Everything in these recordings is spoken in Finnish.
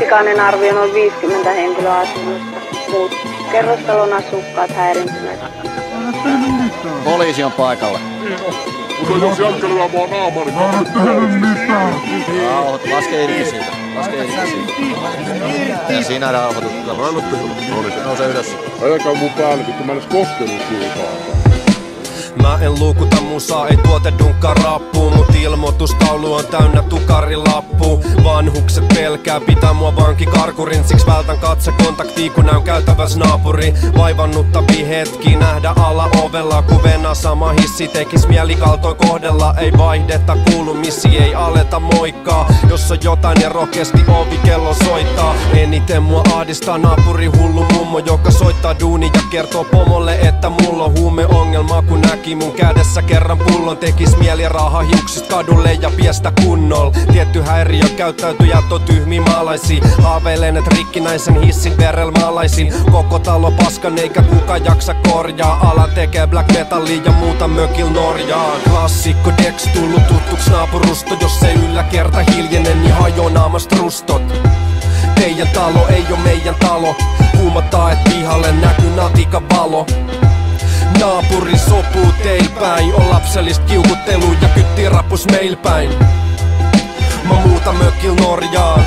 Ottikainen arvioi noin 50 henkilöä asunnosta. Muut kerrostalon asukkaat häirintyneet. Poliisi on paikalla. Mutta jos jälkellä mua naama, niin laske irti siitä. Laske irti siitä. Ja siinä rauhoituttaa. Nouse ylös. Ajakaa mun päälle, vittu mä en edes koskenut suutaan. Mä en luukuta musaa, ei tuote dunkkaa rappuun. Mut ilmoitustaulu on täynnä tukarilappu. Vanhukset pelkää, pitää mua vankikarkurin. Siks vältän katsekontaktia, kun näyn käytäväs naapuri. Vaivannuttavia hetki nähdä ala-ovella. Kun Venä sama hissi tekis mieli kaltoin kohdella. Ei vaihdeta kuulumisi, ei aleta moikkaa. Jos on jotain ja rohkeasti ovikello soittaa. Eniten mua ahdistaa naapuri hullu mummo, joka soittaa duuni ja kertoo pomolle, että mulla on huumeongelmaa. Kun näki mun kädessä kerran pullon, tekis mieli raaha hiuksist kadulle ja piestä kunnol. Tietty häiriö, käyttäytyjät on tyhmi maalaisi. Haaveilen, et rikkinäisen hissin verrel maalaisin. Koko talo paskan eikä kuka jaksa korjaa. Ala tekee black metallia ja muuta mökil Norjaan. Klassikko Dex tullut tuttuks naapurusto. Jos ei yllä kerta hiljene, niin hajoo naamast rustot. Teidän talo ei oo meidän talo. Huumataan, et pihalle näkyy natikan valo. Naapuri sopuu teil päin. On lapsellist kiukuttelu ja kyttirapus meil päin. Mä muutan mökil Norjaan.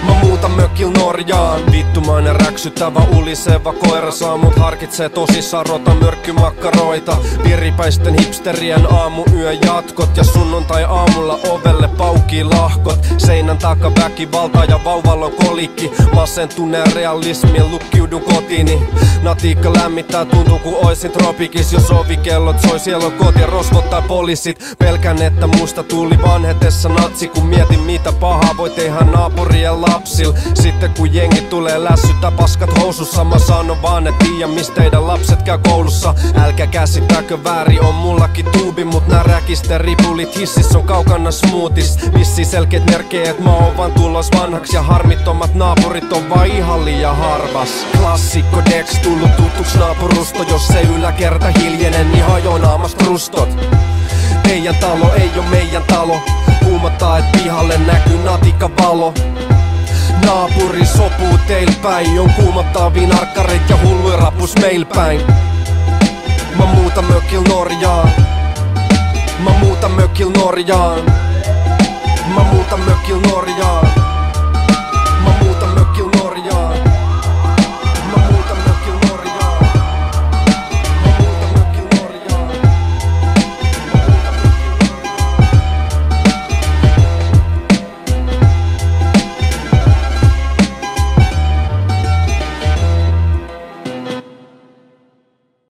Mä muutan mökil Norjaan. Vittumainen räksyttävä uliseva koira saa mut harkitsee tosissaan rota mörkkymakkaroita. Viripäisten hipsterien aamuyön jatkot. Ja sunnuntai aamulla ovelle paukii lahkot. Seinän taka väkivalta ja vauvallon kolikki. Masentuneen realismien lukkiudun kotiini. Natiikka lämmittää, tuntuu ku oisin tropikis. Jos ovikellot soi, siellä on koti, rosvot tai poliisit. Pelkän, että musta tuli vanhetessa natsi. Kun mietin mitä pahaa voi tehdä naapurien lapsil. Sitten kun jengi tulee lässyttää paskat housussa. Mä sanon vaan, et tiiä mis teidän lapset käy koulussa. Älkää käsittäkö väärin, on mullakin tuubi. Mut nää räkisteripulit hississä on kaukana smoothis. Vissi selkeet merkkejä, et mä oon vaan tulos vanhaks. Ja harmittomat naapurit on vaan ihan liian harvas. Klassikko Dex tullut tuttuks naapurusto. Jos ei yläkerta hiljene, niin hajoo naamast rustot. Teidän talo ei oo meidän talo. Huumataan, et pihalle näkyy natikan valo. Naapuri sopuu teil päin. On kuumottavia narkkareit ja hulluja rapus meil päin. Mä muutan mökil Norjaan. Mä muutan mökil Norjaan. Mä muutan mökil Norjaan. Mä muutan mökil Norjaan. Mä muutan mökil Norjaan. Mä muutan mökil Norjaan. Mä muutan mökil Norjaan.